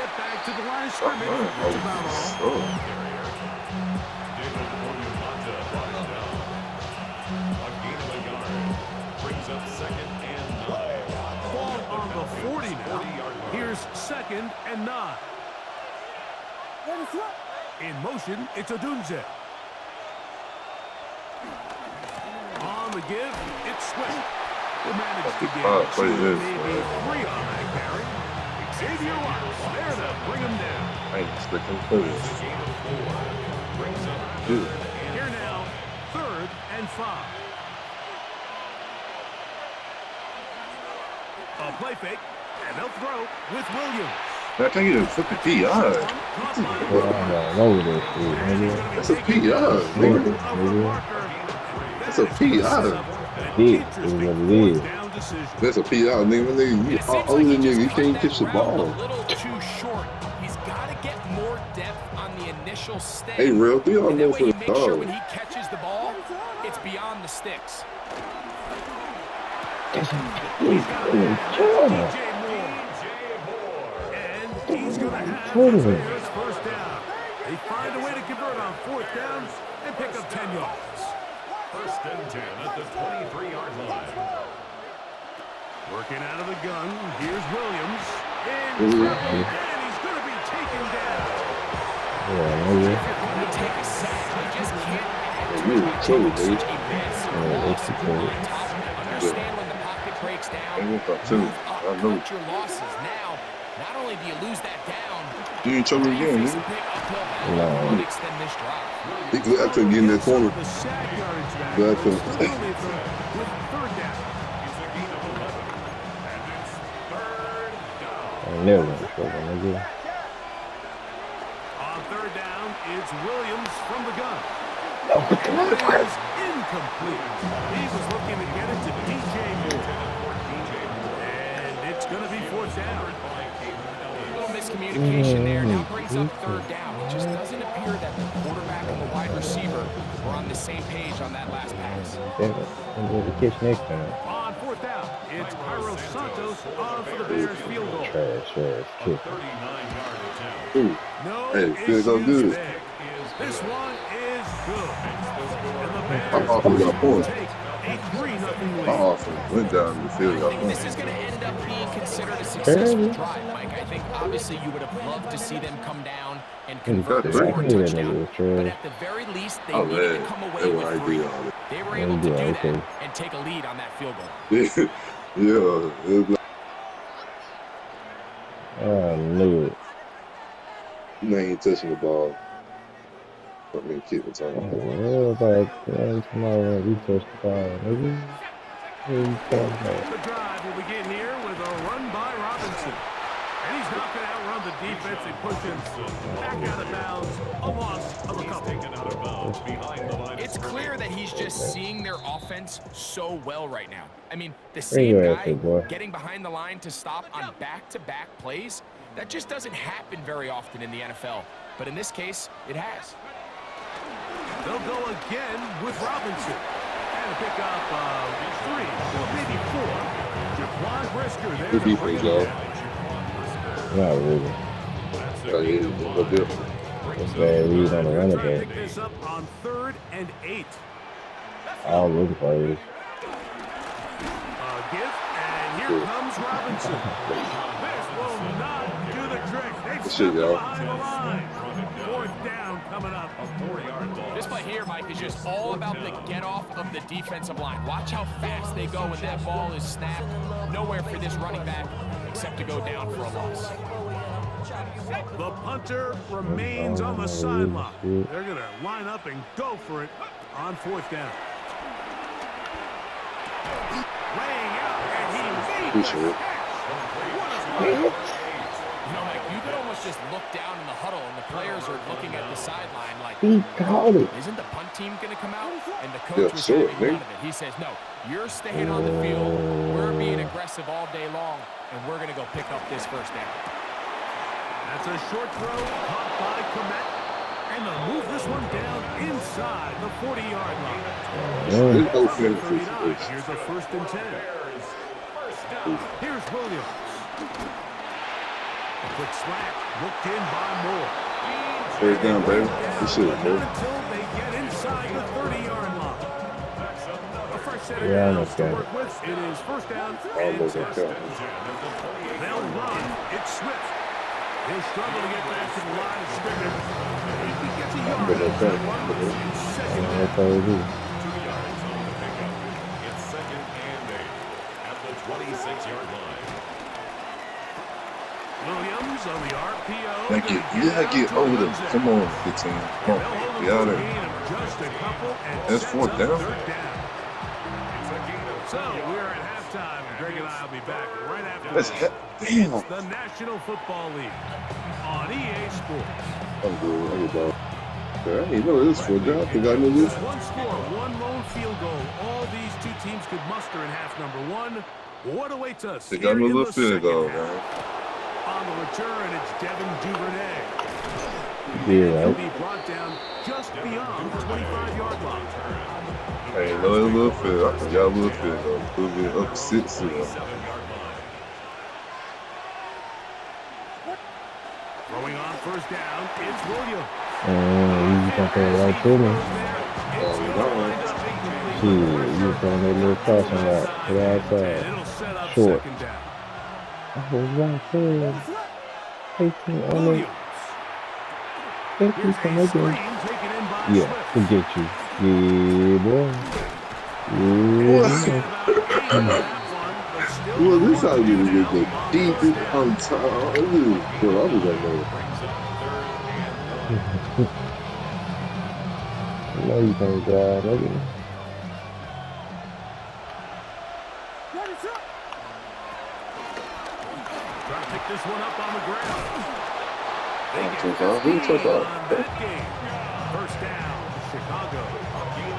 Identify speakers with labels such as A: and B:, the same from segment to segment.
A: get back to the line of scrimmage. That's about all.
B: Brings up 2nd and 9.
A: Ball on the 40 now. Here's 2nd and 9. In motion, it's Odunze. On the give, it's Swift. Will manage to get 2, maybe 3 on that carry. Xavier Watts there to bring him down.
C: I ain't expecting close.
A: Here now, 3rd and 5. A play fake, and they'll throw with Williams.
C: I think it's a fucking PI. That's a PI, nigga. That's a PI. That's a PI, nigga. You older nigga, you can't catch the ball.
D: A little too short. He's got to get more depth on the initial stay.
C: Hey, real, be on there for the
D: Make
C: dog.
D: sure when he catches the ball, it's beyond the sticks.
A: And he's going to have his first down. They find a way to convert on 4th downs and pick up 10 yards.
B: 1st and 10 at the 23-yard line.
A: Working out of the gun, here's Williams. And he's going to be taken down.
D: When you take a sack, you just can't add to it. Understand when the pocket breaks down, move up, cut your losses. Now, not only do you lose that down,
C: you ain't trouble again, man.
D: No. Extend this drive.
C: I couldn't get in that corner. But I couldn't.
A: With 3rd down.
E: Never went for them, nigga.
A: On 3rd down, it's Williams from the gun. It is incomplete. He was looking to get it to DJ Moore. And it's going to be 4th down.
D: A little miscommunication there. Now brings up 3rd down. It just doesn't appear that the quarterback and the wide receiver were on the same page on that last pass.
E: The catch next time.
A: On 4th down, it's Cairo Santos on for the Bears field goal.
E: Trash. Kick.
C: Ooh.
A: No
C: hey, feels so good.
A: there. This one is good. And the
C: My
A: Bears
C: offense got points.
A: take a 3-0 lead.
C: My offense went down the field. Got points.
D: This is going to end up being considered a successful drive, Mike. I think obviously you would have loved to see them come down and convert and score a touchdown. But at the very least, they needed to come away with 3. They were able to do that and take a lead on that field goal.
C: Yeah.
E: I knew it.
C: You ain't touching the ball. I mean, keep it on.
E: Everybody, tomorrow we touch the ball, nigga.
A: The drive will begin here with a run by Robinson. And he's not going to outrun the defense and push him back out of bounds. A loss of a couple.
D: It's clear that he's just seeing their offense so well right now. I mean, the same guy getting behind the line to stop on back-to-back plays, that just doesn't happen very often in the NFL. But in this case, it has.
A: They'll go again with Robinson. And pick up 3 or maybe 4. Jaquan Brisker there.
C: Good defense, y'all.
E: Not really.
C: No different.
E: It's bad read on the running back.
A: Pick this up on 3rd and 8.
E: All rookie players.
A: A give, and here comes Robinson. This will not do the trick. They've stepped behind the line. 4th down coming up.
D: This play here, Mike, is just all about the get-off of the defensive line. Watch how fast they go when that ball is snapped. Nowhere for this running back except to go down for a loss.
A: The punter remains on the sideline. They're going to line up and go for it on 4th down. Laying out, and he made the catch.
D: You know, Mike, you could almost just look down in the huddle, and the players are looking at the sideline like,
E: he caught it.
D: Isn't the punt team going to come out? And the coach was having none of it. He says, no, you're staying on the field. We're being aggressive all day long, and we're going to go pick up this 1st down.
A: That's a short throw caught by Komet. And they'll move this one down inside the 40-yard line. Here's a 1st and 10. Here's Williams. A quick slant, looked in by Moore.
C: First down, baby. Good shit,
A: But
C: bro.
A: not until they get inside the 30-yard line. A fresh set of
E: Yeah, I
A: downs to
E: understand.
A: work with. It is first down and
C: Almost
A: 10.
C: like that.
A: They'll run. It's Swift. He'll struggle to get back to the line of scrimmage. If he gets a yard,
C: But that's
A: that
C: right.
A: one, it's second down.
E: That's all it is.
B: 2 yards on the pickup. It's second and 8 at the 26-yard line.
A: Williams on the RPO.
C: Now get over there. Come on, 15. Come on. Get out of there.
A: Just a couple and
C: That's
A: sets
C: fourth
A: up
C: down.
A: third down. So we're at halftime. Greg and I will be back right after
C: That's
A: this.
C: damn.
A: It's the National Football League on EA Sports.
C: I'm good. I'm good. I didn't know this fourth down. I think I knew this.
A: Just one score, one lone field goal. All these two teams could muster in half number one. What awaits us?
C: They got
A: here
C: me a
A: in
C: little
A: the
C: field
A: second
C: goal,
A: half?
C: man.
A: On the return, it's Devin Duvernay.
E: Yeah,
A: He'll
E: right.
A: be brought down just beyond the 25-yard line.
C: I ain't know it a little field. I forgot a little field though. A little bit up 6 0.
A: Throwing on first down, it's Williams.
E: You just gonna throw it right to me.
A: It's going to wind up incomplete.
E: Shit, you throwing that little crossing route to the
A: And
E: outside.
A: it'll set up
E: Short.
A: second down.
E: I was right there. 18 on it.
A: Williams.
E: Think you
A: Here's
E: can
A: a
E: make
A: screen
E: it.
A: taken in by
E: Yeah,
A: Swift.
E: forget you. Yeah, boy. Yeah,
C: Well, this how you get the deep on top. Well, I was like, no.
E: I know you can't drive, nigga.
A: Trying to pick this one up on the ground.
C: Who took off?
A: On that game. First down, Chicago.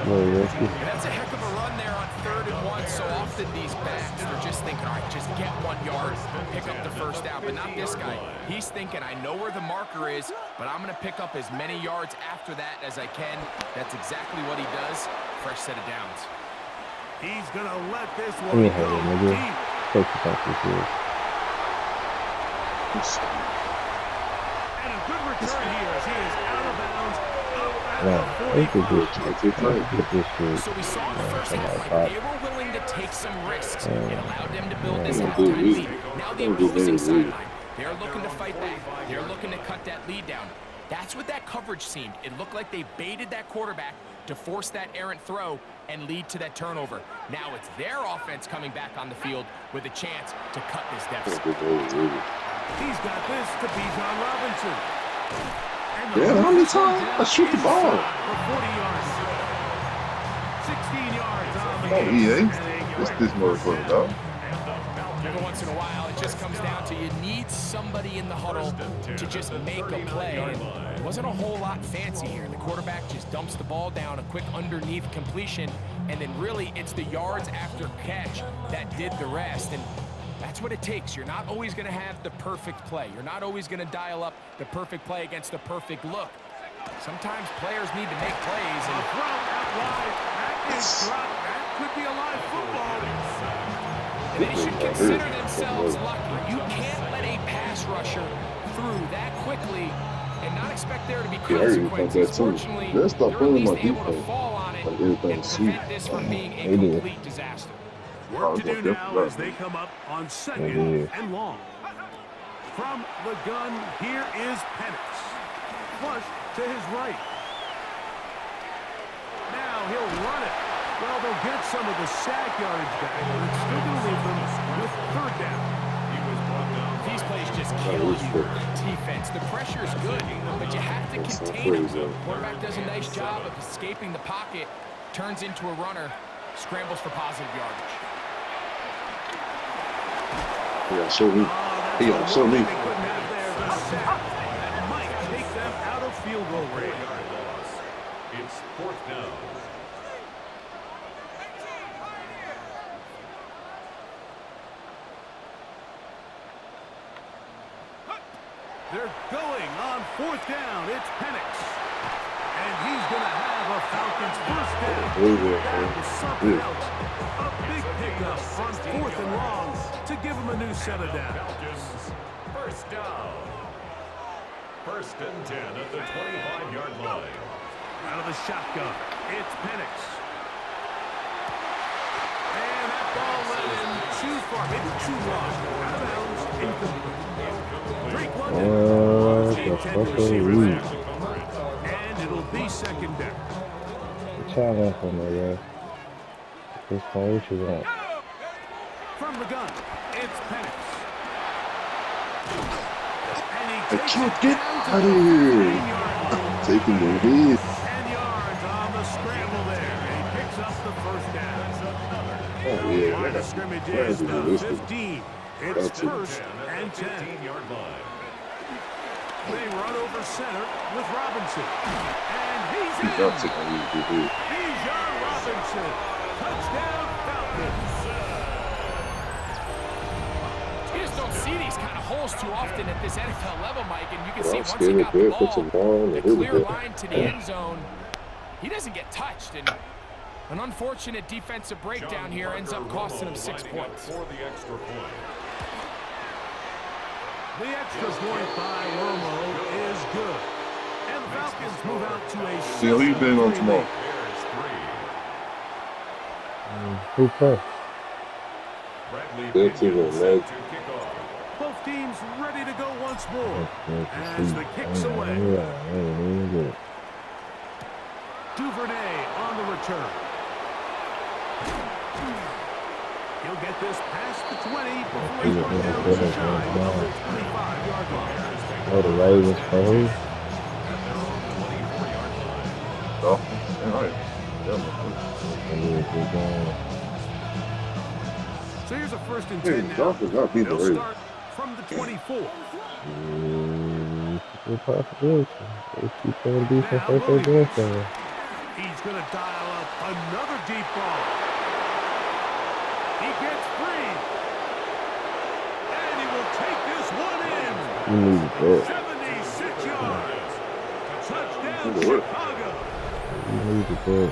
E: Boy, risky.
D: And that's a heck of a run there on 3rd and 1. So often these backs, they're just thinking, all right, just get 1 yard, pick up the first down. But not this guy. He's thinking, I know where the marker is, but I'm going to pick up as many yards after that as I can. That's exactly what he does. Fresh set of downs.
A: He's going to let this
E: Let
A: one
E: me
A: go
E: have it, nigga.
A: deep.
E: Take the back this is.
A: And a good return here as he is out of bounds. Up
E: Right.
A: at
E: They could
A: the
E: just
A: 45.
E: get this shit.
D: So we saw in the first half,
E: Pop.
D: they were willing to take some risks. It allowed them to build
E: Yeah.
D: this
C: Yeah.
D: halftime lead. Now the opposing
C: Yeah.
D: sideline, they're looking to fight back. They're looking to cut that lead down. That's what that coverage seemed. It looked like they baited that quarterback to force that errant throw and lead to that turnover. Now it's their offense coming back on the field with a chance to cut this deficit.
A: He's got this to Bijan Robinson. And the
C: Yeah, how many
A: ball
C: times
A: down
C: I shoot the ball?
A: inside for 40 yards. 16 yards on the
C: Oh,
A: game.
C: EA.
A: And a
C: This
A: yard.
C: motherfucker, dog.
D: Every once in a while, it just comes down to you need somebody in the huddle to just make a play. And it wasn't a whole lot fancy here. The quarterback just dumps the ball down, a quick underneath completion, and then really it's the yards after catch that did the rest. And that's what it takes. You're not always going to have the perfect play. You're not always going to dial up the perfect play against the perfect look. Sometimes players need to make plays.
A: A
D: And
A: throw out wide. That is dropped. That could be a live football.
D: they should consider themselves lucky. You can't let a pass rusher through that quickly and not expect there to be
C: Yeah, I already thought
D: consequences.
C: that too.
D: Fortunately,
C: Let's stop
D: they're at
C: playing
D: least
C: my
D: able to
C: defense.
D: fall on it
C: Like everything
D: and
C: sweet.
D: prevent this from being a
E: They did.
D: complete disaster.
A: Work to do
C: Yep,
A: now
C: right.
A: as they come up on
E: They
A: second
E: did.
A: and long. From the gun, here is Penix. Flush to his right. Now he'll run it. Well, they'll get some of the sack yardage back, but it's still going to leave them with third down.
D: These plays just kill you on defense. The pressure is good, but you have to contain them. Quarterback does a nice job of escaping the pocket, turns into a runner, scrambles for positive yardage.
C: Yeah, show me. He got show me.
A: They couldn't have there the sack. That might take them out of field goal range.
B: It's 4th down.
A: They're going on 4th down. It's Penix. And he's going to have a Falcons first down. That was something else. A big pickup on 4th and long to give him a new set of downs.
B: first down. First and 10 at the 25-yard line.
A: Out of the shotgun, it's Penix. And that ball went in too far, maybe too long. Out of bounds, incomplete. Drake London was the intended receiver there. And it'll be second down.
E: Challenge for me, yeah. This one, what you want?
A: From the gun, it's Penix. And he
C: I
A: takes
C: can't
A: it
C: get
A: down to
C: out
A: the
C: of here.
A: 15-yard line.
C: Taking the lead.
A: 10 yards on the scramble there. And he picks up the first down.
C: Oh, yeah.
A: Line of scrimmage is the 15. It's first and 10.
B: 15-yard line.
A: They run over center with Robinson. And he's
C: He's not
A: in.
C: taking the lead.
A: Bijan Robinson. Touchdown Falcons.
D: You just don't see these kind of holes too often at this NFL level, Mike, and you can see
C: I'm
D: once he
C: scared
D: got the
C: of
D: ball,
C: put some ball
D: the
C: in the
D: clear
C: bit.
D: line to the end zone, he doesn't get touched, and an unfortunate defensive breakdown here ends up costing him 6 points.
B: For the extra point.
A: The extra point by Romo is good. And the Falcons move out to a 6-3
C: who you betting on tomorrow?
B: Bears 3.
E: Who play?
B: Bradley
C: They're
B: Pinion
C: too
B: set
C: late.
B: to kick off.
A: Both teams ready to go once more. As the kick's
E: Yeah,
A: away.
E: yeah.
A: Duvernay on the return. He'll get this past the 20 before he's run down to the shy of the 25-yard line.
E: Oh, the Ravens play who?
C: Dolphins. All right.
A: So here's a first and
C: Hey,
A: 10 now.
C: Dolphins not beat the
A: They'll
C: Ravens.
A: start from the 24.
E: Good possibility. They keep playing defense
A: Now
E: like they're doing
A: Williams.
E: something.
A: He's going to dial up another deep ball. He gets free. And he will take this one in.
E: You need that.
A: 76 yards. Touchdown,
C: Good.
A: Chicago.
E: You need that.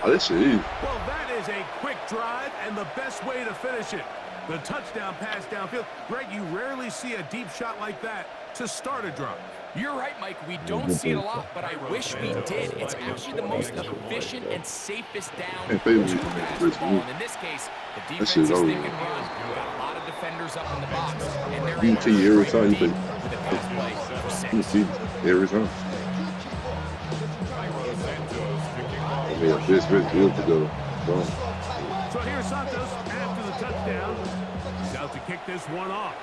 C: Oh, this shit easy.
A: Well, that is a quick drive and the best way to finish it. The touchdown pass downfield. Greg, you rarely see a deep shot like that to start a drive.
D: You're right, Mike. We don't see it a lot, but I wish we did. It's actually the most efficient and safest down
C: Hey,
D: to
C: baby,
D: pass the ball. And in this case, the defense
C: shit's
D: is
C: over.
D: thinking, man, we've got a lot of defenders up in the box, and they're
C: You
D: able
C: can
D: to
C: see every
D: strike
C: time you
D: deep
C: play.
D: with a pass play for
C: You
D: 6.
C: see every time. I mean, this good to go. Boom.
A: So here's Santos after the touchdown. He's out to kick this one off.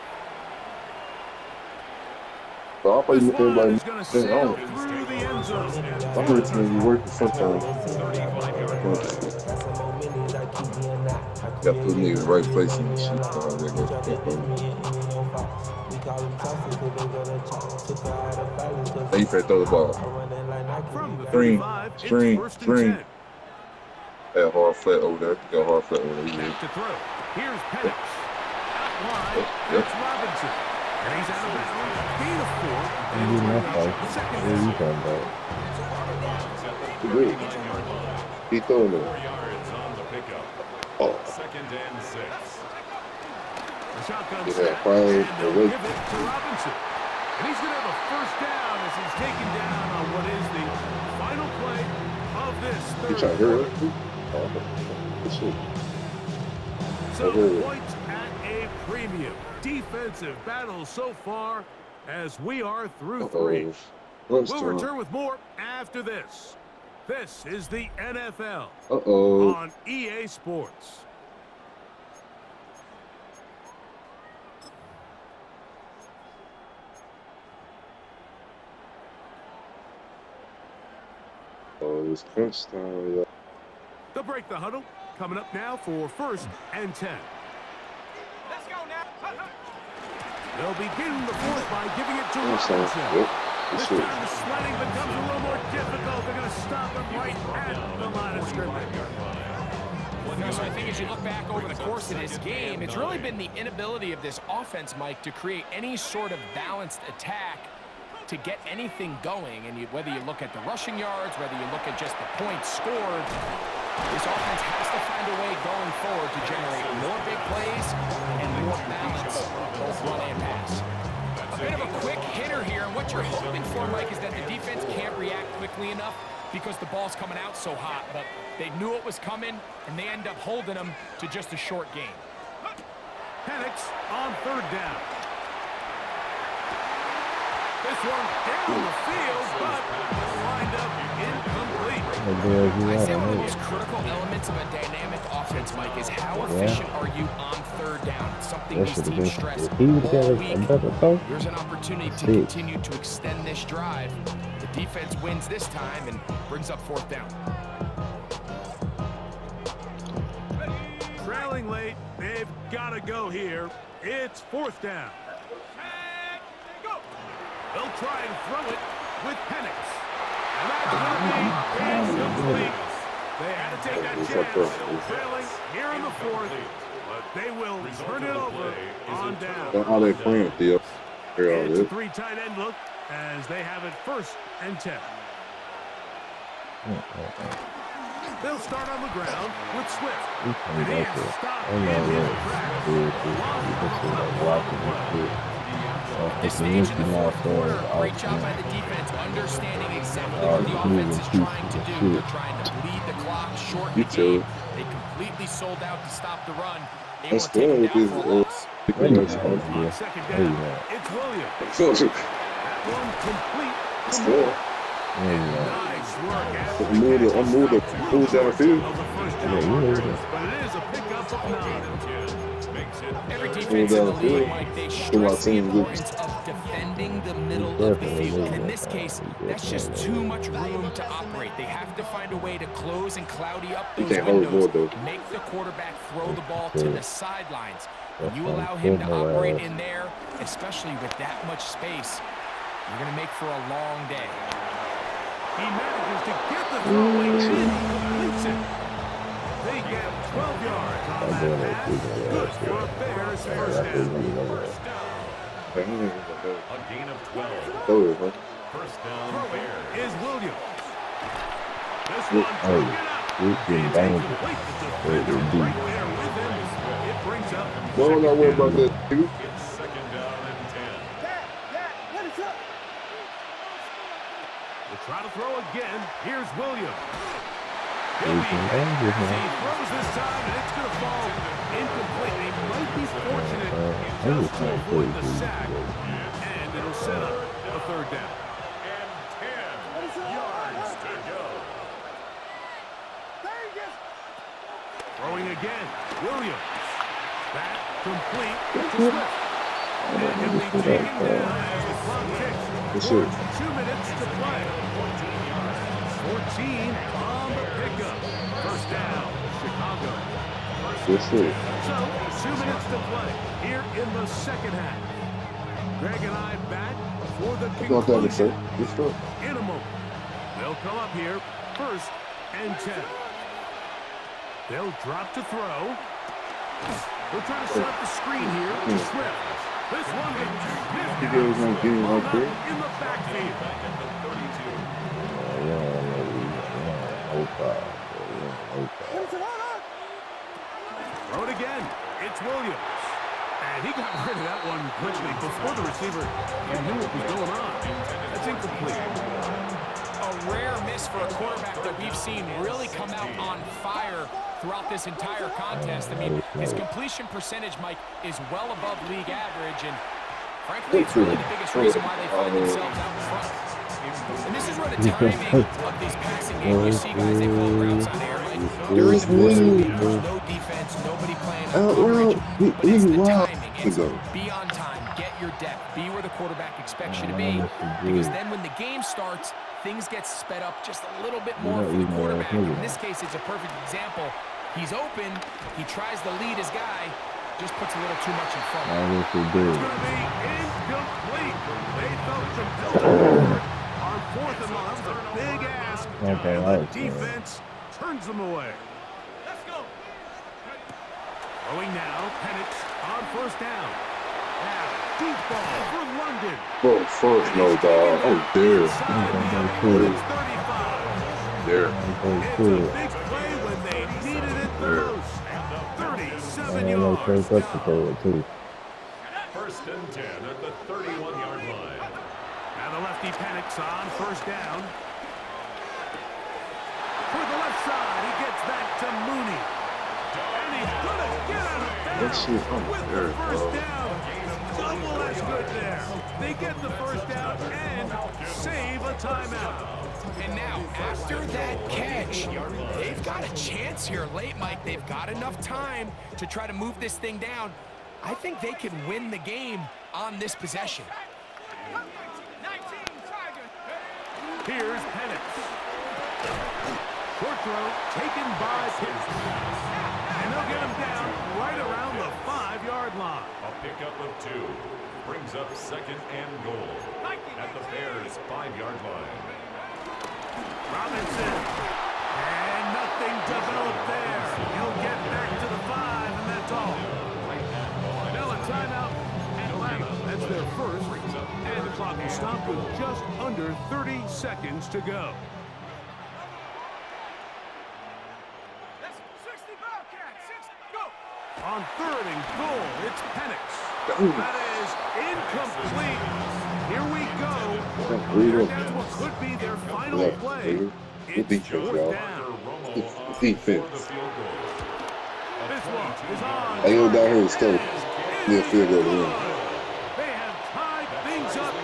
C: So I'll play
A: This
C: with
A: one
C: everybody.
A: is going to
C: Then
A: sail
C: on.
A: through the end zone.
C: I'm ready to be working sometimes. Got put me in the right place and shit. Now you finna throw the ball.
A: From the
C: String,
A: 35, it's
C: string,
A: first and
C: string.
A: 10.
C: That hard flat over there. Got hard flat over there.
A: Back to throw. Here's Penix. Out wide,
C: Yep.
A: that's Robinson. And he's out of bounds. Gain of 4.
E: You
A: And
E: need
A: it's
E: my
A: bring
E: fight.
A: up second
E: What are you
A: down.
E: talking about?
C: Good. He throwing it.
B: 4 yards on the pickup.
C: Oh,
B: Second and 6.
A: The shotgun
C: He had
A: snap,
C: five
A: and they'll
C: away.
A: give it to Robinson. And he's going to have a first down as he's taken down on what is the final play of this
C: he
A: third
C: trying to hurry
A: quarter.
C: up. Oh, good shit.
A: So
C: Okay.
A: points at a premium. Defensive battle so far as we are through 3.
C: Uh-oh.
A: We'll
C: Lunchtime.
A: return with more after this. This is the NFL
C: Uh-oh.
A: on EA Sports.
C: Oh, it's crunch time, y'all.
A: They'll break the huddle. Coming up now for first and 10.
D: Let's go now.
A: They'll begin the fourth by giving it to
C: Crunch time.
A: Robinson.
C: Yep.
A: This
C: Good shit.
A: time the sledding becomes a little more difficult. They're going to stop him right at the line of scrimmage.
D: So I think as you look back over the course of this game, it's really been the inability of this offense, Mike, to create any sort of balanced attack to get anything going. And whether you look at the rushing yards, whether you look at just the points scored, This offense has to find a way going forward to generate more big plays and more balance, both run and pass. A bit of a quick hitter here, and what you're hoping for, Mike, is that the defense can't react quickly enough because the ball's coming out so hot, but they knew it was coming, and they end up holding them to just a short gain.
A: Penix on third down. This one down the field, but lined up incomplete.
D: I'd say one of the most critical elements of a dynamic offense, Mike, is how efficient are you on third down. It's something these teams stress all week. Here's an opportunity to continue to extend this drive. The defense wins this time and brings up fourth down.
A: Trailing late, they've got to go here. It's fourth down. They'll try and throw it with Penix. And that's going to be incomplete. They had to take that chance. Trailing here in the fourth, but they will turn it over on down.
C: How they playing, Theo?
A: It's a three tight end look as they have it first and 10. They'll start on the ground with Swift. And he is stopped in his tracks.
D: This stage in the fourth quarter, great job by the defense, understanding exactly what the offense is trying to do. They're trying to bleed the clock, shorten the game. They completely sold out to stop the run. They want to take it down for a loss.
A: On second down, it's Williams. That one complete. Nice work.
C: I'm moving the fools down the field.
A: But it is a pickup of 9.
D: Every defense in the league, Mike, they stress the importance of defending the middle of the field. And in this case, that's just too much room to operate. They have to find a way to close and cloudy up those windows, make the quarterback throw the ball to the sidelines. When you allow him to operate in there, especially with that much space, you're going to make for a long day.
A: He manages to get the throw and completes it. They get 12 yards on that pass. Good for a Bears first down.
B: A gain of 12. First down, Bears.
A: Is Williams. This one took it up. It's incomplete. The defender right there with him. It brings up.
C: Well, I'm not worried about that.
B: It's second down and 10.
A: They'll try to throw again. Here's Williams. He throws this time, and it's going to fall incomplete. They might be fortunate just to avoid the sack, and it'll set up a third down.
B: And 10 yards to go.
A: Throwing again, Williams. That complete to Swift. And he'll be taken down as the clock ticks towards 2 minutes to play. 14 on the pickup. First down, Chicago. So, 2 minutes to play here in the second half. Greg and I back for the conclusion in a moment. They'll come up here, first and 10. They'll drop to throw. They'll try to set up the screen here to Swift. This one gets in the backfield. Throw it again. It's Williams. And he got rid of that one quickly before the receiver knew what was going on. That's incomplete.
D: A rare miss for a quarterback that we've seen really come out on fire throughout this entire contest. I mean, his completion percentage, Mike, is well above league average, and frankly, it's really the biggest reason why they find themselves out in front. And this is where the timing of these passing games, you see guys, they call routes on air, like, during the course of the game, there's no defense, nobody playing on coverage, but it's the timing. It's be on time, get your depth, be where the quarterback expects you to be, because then when the game starts, things get sped up just a little bit more for the quarterback. In this case, it's a perfect example. He's open, he tries to lead his guy, just puts a little too much in front.
A: It's going to be incomplete. They felt compelled to forward on fourth and long. That was a big ask. And the defense turns them away. Let's go. Throwing now, Penix on first down. Now, deep ball for London.
C: Oh, first, no, dog. Oh, there.
A: Inside the 35.
C: There.
A: It's a big play when they
E: I know Trey
A: yards.
E: Brooks to throw it too.
B: First and 10 at the 31-yard line.
A: Now the lefty panics on first down. To the left side, he gets back to Mooney. And he's going to get out of bounds with the first down. Double that's good there. They get the first down and save a timeout.
D: And now, after that catch, they've got a chance here late, Mike. They've got enough time to try to move this thing down. I think they can win the game on this possession.
A: Here's Penix. Short throw taken by Pitts. And they'll get him down right around the 5-yard line.
B: A pickup of 2 brings up second and goal at the Bears' 5-yard line.
A: Robinson. And nothing developed there. He'll get back to the 5, and that's all. Now a timeout, Atlanta. That's their first. And the clock will stop with just under 30 seconds to go. On 3rd and goal, it's Penix. That is incomplete. Here we go. They're down to what could be their final play. It's fourth down.
C: Defense.
A: This one is on.
C: I go down here and still near field goal to win.
A: They have tied things up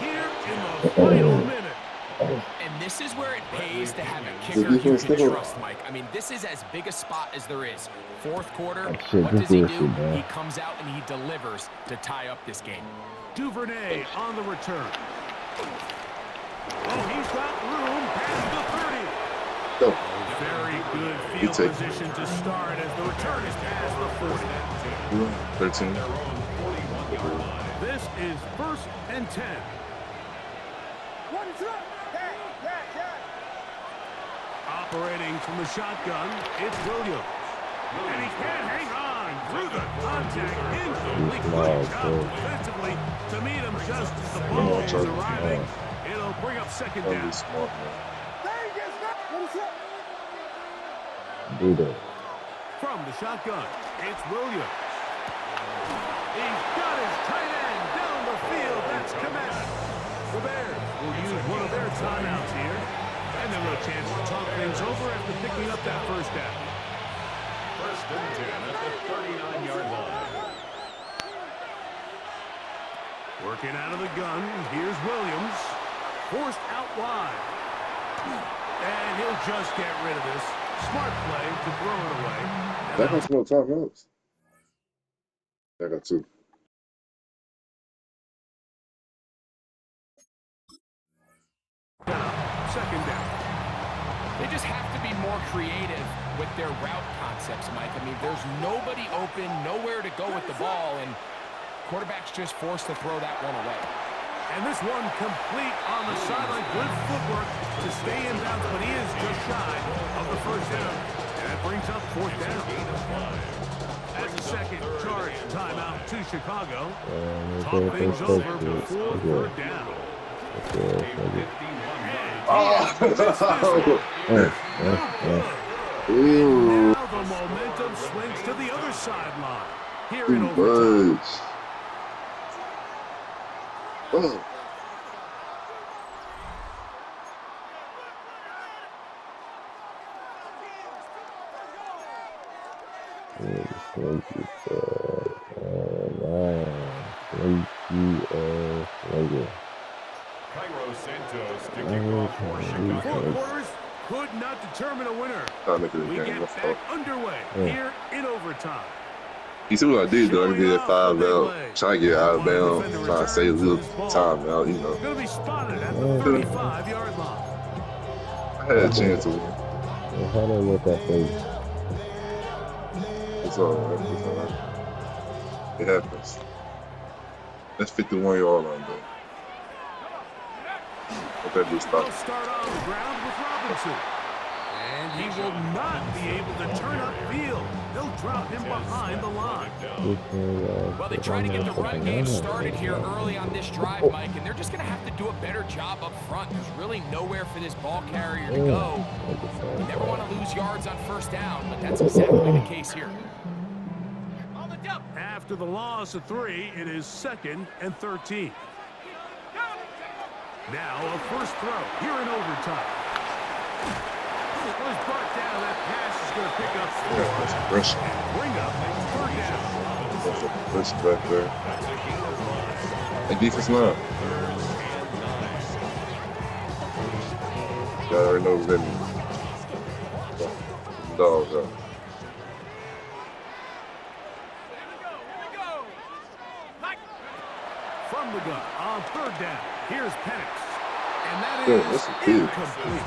A: here in the final minute.
D: And this is where it pays to have a kicker you can trust, Mike. I mean, this is as big a spot as there is. Fourth quarter, what does he do? He comes out and he delivers to tie up this game.
A: Duvernay on the return. Oh, he's got room past the 30.
C: Go.
A: Very good field position to start as the return is past the 40.
C: 13.
A: This is 1st and 10. Operating from the shotgun, it's Williams. And he can't hang on through the contact. Incomplete. Good job defensively to meet him just as the ball is arriving. It'll bring up second down.
E: Do that.
A: From the shotgun, it's Williams. He's got his tight end down the field. That's Commanders. The Bears will use one of their timeouts here. And a little chance to talk things over after picking up that first down.
B: First and 10 at the 39-yard line.
A: Working out of the gun, here's Williams. Forced out wide. And he'll just get rid of this. Smart play to throw it away.
C: That got some more timeouts. I got 2.
A: Second down.
D: They just have to be more creative with their route concepts, Mike. I mean, there's nobody open, nowhere to go with the ball, and quarterback's just forced to throw that one away.
A: And this one complete on the sideline. Good footwork to stay in bounds, but he is just shy of the first down. And that brings up 4th down. That's a second charge timeout to Chicago. Talk things over before 3rd down.
C: Oh!
A: Now the momentum swings to the other sideline. Here in overtime.
C: Oh.
B: Cairo Santos to kick off for Chicago.
A: 4 quarters could not determine a winner. We get back underway here in overtime.
C: You see what I did though? I did 5 out, trying to get out of bounds, trying to save a little time out, you know.
A: Going to be spotted at the 35-yard line.
C: I had a chance to win.
E: How do I let that face?
C: It's alright. It's alright. It happens. That's 51-yard line though. Okay, do stop.
A: He'll start on the ground with Robinson. And he will not be able to turn upfield. They'll drop him behind the line.
D: Well, they try to get the run game started here early on this drive, Mike, and they're just going to have to do a better job up front. There's really nowhere for this ball carrier to go. You never want to lose yards on first down, but that's exactly the case here.
A: After the loss of 3, it is 2nd and 13. Now a first throw here in overtime. It was brought down. That pass is going to pick up 4 and bring up 3rd down.
C: That's a push back there. Hey, defense line. Y'all already know what that means. Dogs up.
A: From the gun on 3rd down. Here's Penix. And that
C: Yeah,
A: is
C: that's big.
A: incomplete.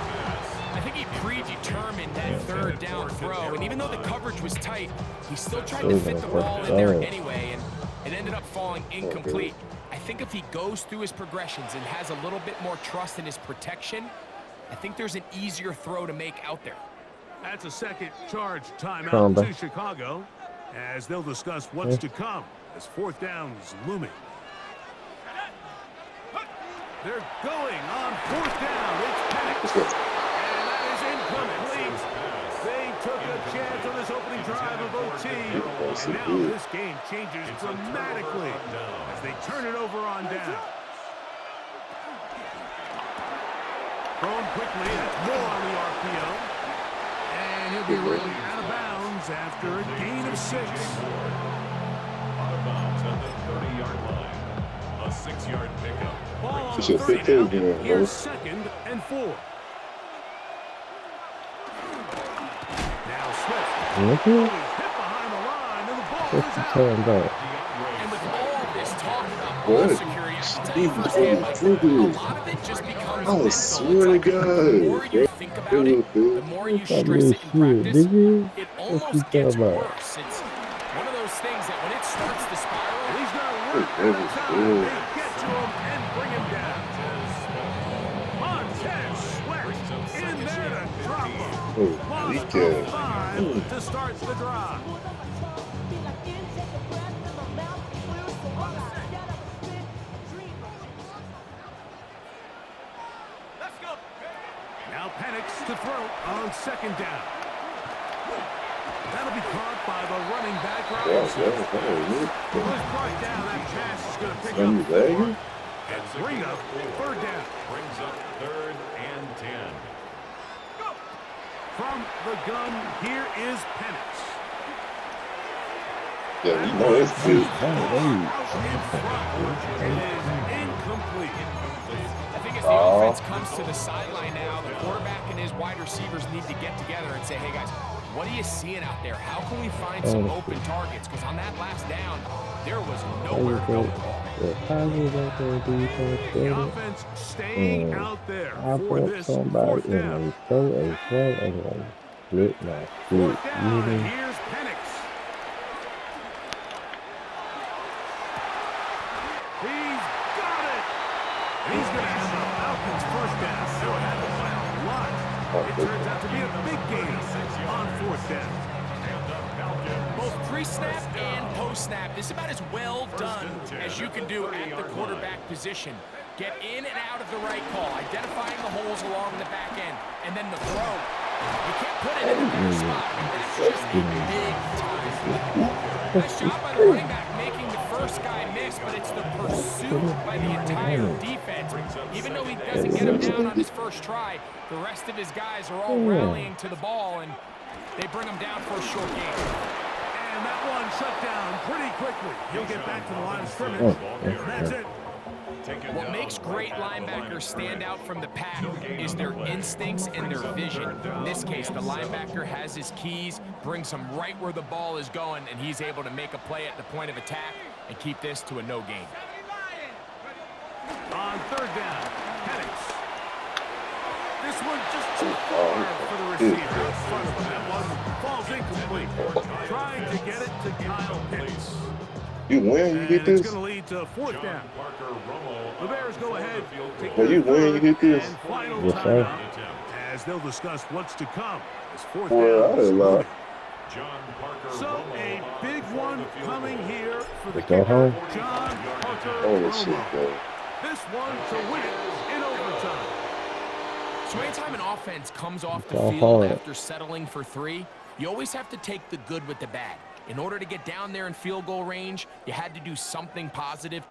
D: I think he predetermined that 3rd down throw, and even though the coverage was tight, he still tried to fit the ball in there anyway, and it ended up falling incomplete. I think if he goes through his progressions and has a little bit more trust in his protection, I think there's an easier throw to make out there.
A: That's a second charge timeout to Chicago as they'll discuss what's to come as 4th down is looming. They're going on 4th down. It's Penix. And that is incomplete. They took a chance on this opening drive of OT. And now this game changes dramatically as they turn it over on down. Thrown quickly. That's more on the RPO. And he'll be really out of bounds after a gain of 6.
B: Out of bounds at the 30-yard line. A 6-yard pickup.
A: Ball on 30 now. Here's 2nd and 4. Now Swift. He's hit behind the line, and the ball is out.
D: And with all this talk about ball security, I can tell you firsthand, Mike, a lot of it just becomes mental.
C: I swear to God.
D: The more you think about it, the more you stress it in practice, it almost gets worse. It's one of those things that when it starts to spiral,
A: He's got to work every time they get to him and bring him down. Montez Sweat in there to drop him. Lost of 5 to start the drive. Now Penix to throw on 2nd down. That'll be caught by the running back. Robinson. It was brought down. That pass is going to pick up 4 and bring up 3rd down.
B: Brings up 3rd and 10.
A: From the gun, here is Penix.
C: Yeah, you know it's good.
A: In front. It is incomplete.
D: I think as the offense comes to the sideline now, the quarterback and his wide receivers need to get together and say, hey guys, what are you seeing out there? How can we find some open targets? Because on that last down, there was nowhere to go with the ball.
A: The offense staying out there for this 4th down. 4th down, and here's Penix. He's got it. He's going to have the Falcons' 1st down. They'll have it by a lot. It turns out to be a big gain on 4th down.
D: Both pre-snap and post-snap, this is about as well done as you can do at the quarterback position. Get in and out of the right call, identifying the holes along the back end, and then the throw. You can't put it in a better spot. That's just a big time. Nice job by the running back making the first guy miss, but it's the pursuit by the entire defense. Even though he doesn't get him down on his first try, the rest of his guys are all rallying to the ball, and they bring him down for a short game.
A: And that one shut down pretty quickly. He'll get back to the line of scrimmage. That's it.
D: What makes great linebackers stand out from the pack is their instincts and their vision. In this case, the linebacker has his keys, brings him right where the ball is going, and he's able to make a play at the point of attack and keep this to a no gain.
A: On 3rd down, Penix. This one just too far for the receiver in front of him. That one falls incomplete. Trying to get it to Kyle Pitts.
C: You win, you get this?
A: It's going to lead to 4th down. The Bears go ahead.
C: Well, you win, you get this?
A: Yes, sir. As they'll discuss what's to come. As 4th down. So a big one coming here for the kicker, John Parker Romo. This one to win in overtime.
D: So anytime an offense comes off the field after settling for 3, you always have to take the good with the bad. In order to get down there in field goal range, you had to do something positive.